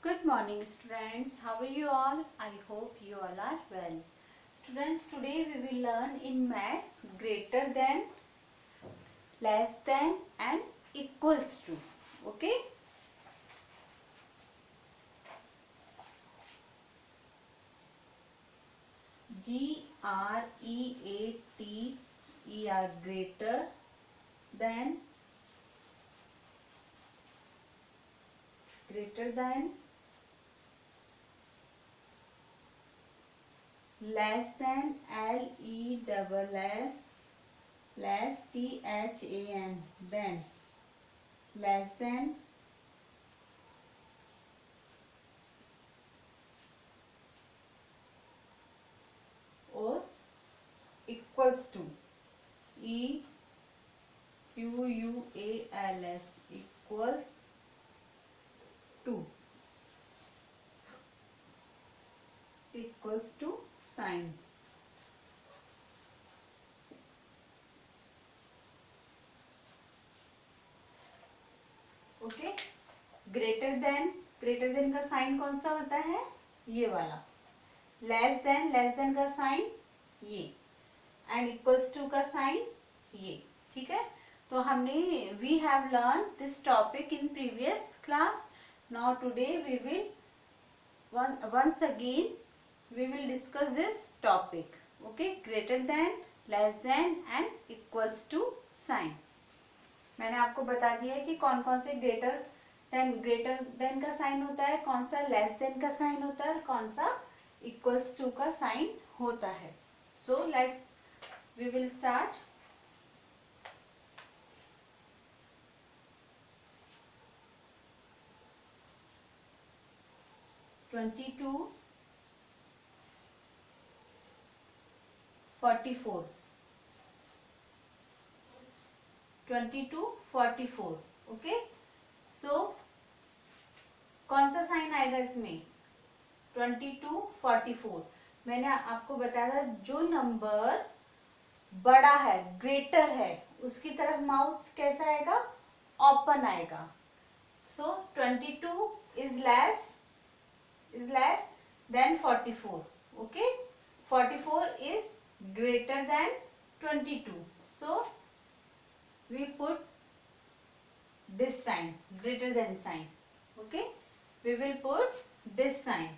Good morning students. How are you all? I hope you all are well. Students, today we will learn in maths greater than, less than and equals to. Okay? Greater, than, less than, LESSTHAN, then, less than, or equals to, EQUALS, equals to, sign. Okay, greater than का sign कौन सा होता है? ये वाला. Less than का sign ये, and equals to का साइन ये. ठीक है, तो हमने we have learn this topic in previous class. Now today we will once again we will discuss this topic. Okay, greater than, less than and equals to sign. मैंने आपको बता दिया है कि कौन कौन से ग्रेटर देन का साइन होता है, कौन सा लेस देन का साइन होता है और कौन सा इक्वल्स टू का साइन होता है. So let's we will start. Twenty two 44, 22 44. Okay, so कौन सा साइन आएगा इसमें? 22 44. मैंने आपको बताया था जो नंबर बड़ा है, ग्रेटर है, उसकी तरफ माउथ कैसा आएगा? ओपन आएगा. सो 22 is less than 44. Okay, 44 is greater than 22. So we put this sign, greater than sign. Okay, we will put this sign.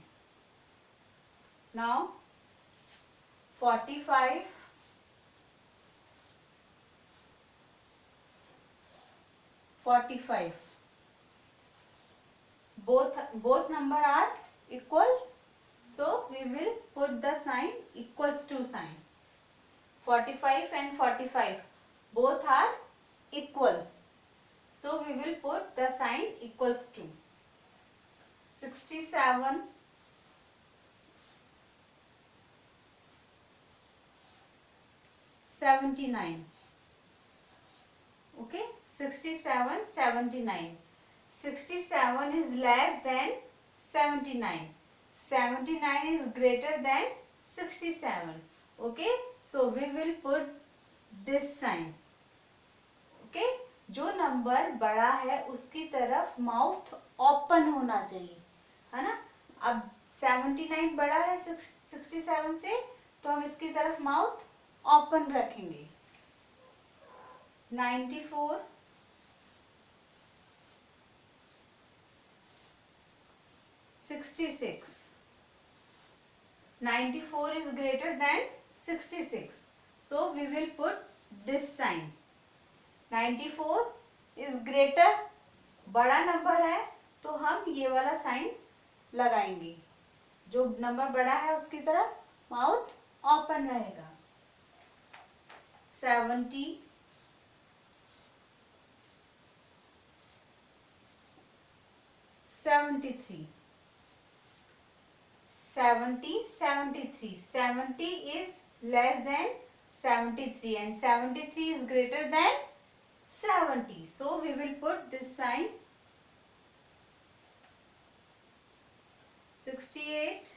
Now 45, 45, both number are equal, so we will put the sign equals to sign. 45 and 45 both are equal, so we will put the sign equals to. 67, 79. Okay, 67 79. 67 is less than 79. 79 is greater than 67. Okay, so we will put this sign. Okay, जो number बड़ा है उसकी तरफ mouth open होना चाहिए, है ना. अब 79 बड़ा है 67 से, तो हम इसकी तरफ माउथ ओपन रखेंगे. 94, 66. 94 is greater than 66, so we will put this sign. 94 is greater, बड़ा नंबर है तो हम ये वाला साइन लगाएंगे. जो नंबर बड़ा है उसकी तरफ माउथ ओपन रहेगा. 70, 73. 70, 73. 70 is less than 73 and 73 is greater than 70. So we will put this sign. 68,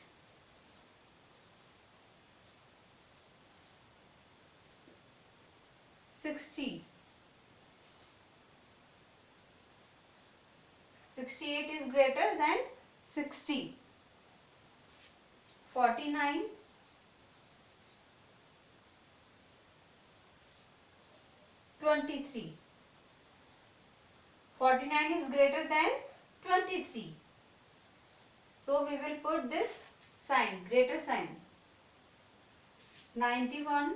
60. 68 is greater than 60, 49, 23. 49 is greater than 23. So we will put this sign, greater sign. 91,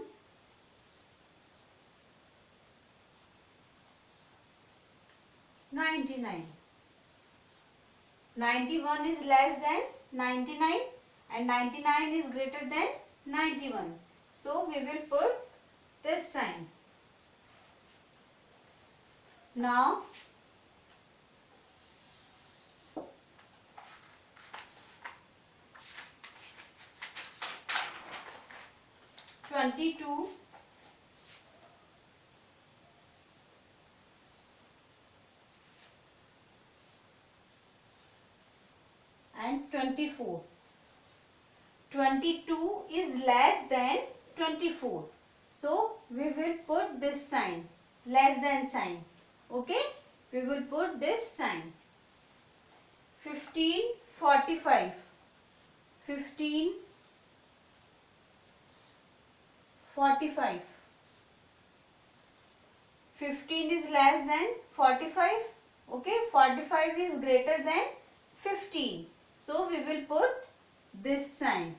99. 91 is less than 99 and 99 is greater than 91. So we will put this sign. Now 22, and 24. 22 is less than 24. So we will put this sign, less than sign. Okay, we will put this sign. 15, 45. 15, 45. 15 is less than 45. Okay, 45 is greater than 15. So we will put this sign.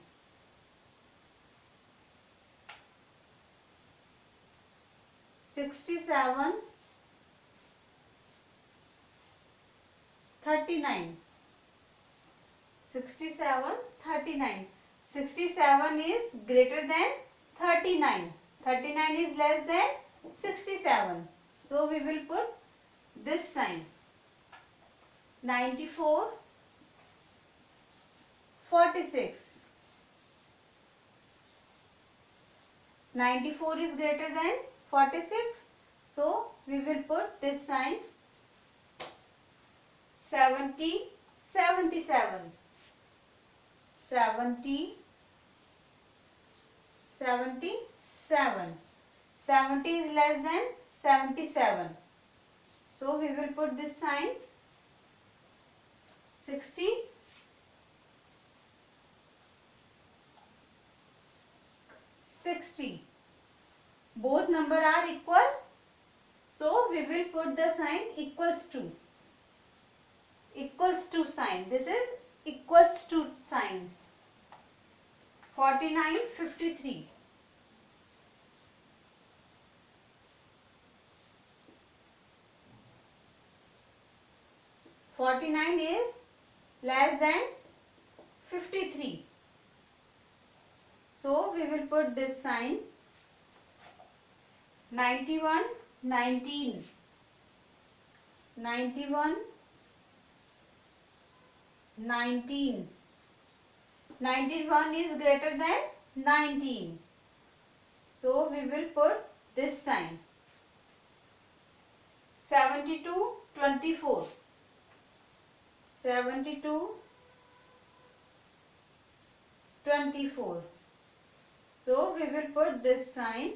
67, 39. 67, 39. 67 is greater than 39. 39 is less than 67. So we will put this sign. 94, 46. 94 is greater than 46. So we will put this sign. 70, 77. 70, 77. 70 is less than 77. So we will put this sign. 60, 60. Both number are equal. So we will put the sign equals to. Equals to sign. This is equals to sign. 49, 53. 49 is less than 53. So we will put this sign. 91, 19. 91, 19. 91 is greater than 19. So we will put this sign. 72, 24. 72, 24. So we will put this sign.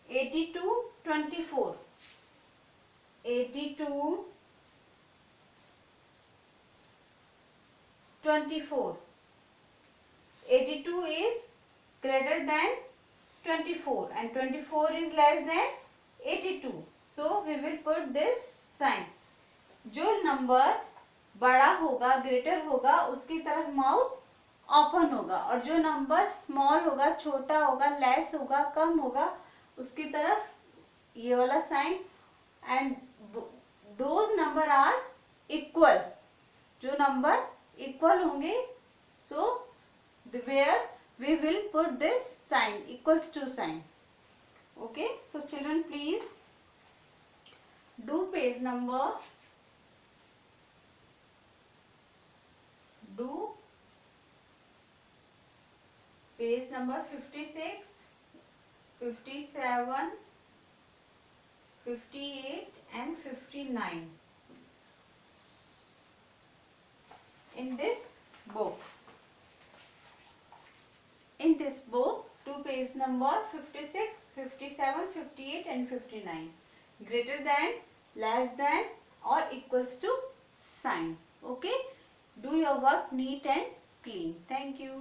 82, 24. 82, 24. 82 is greater than 24 and 24 is less than 82. So we will put this sign. जो number बड़ा होगा, greater होगा, उसकी तरफ mouth open होगा और जो number small होगा, छोटा होगा, लेस होगा, कम होगा, उसकी तरफ ये वाला sign. And those number are equal. जो नंबर इक्वल होंगे, so where we will put this sign, equals to sign. Okay, so children, please do page number, do page number 56, 57, 58 and 59 in this book. In this book, do page number 56, 57, 58 and 59. Greater than, less than और equals to sign. Okay, do your work neat and clean. Thank you.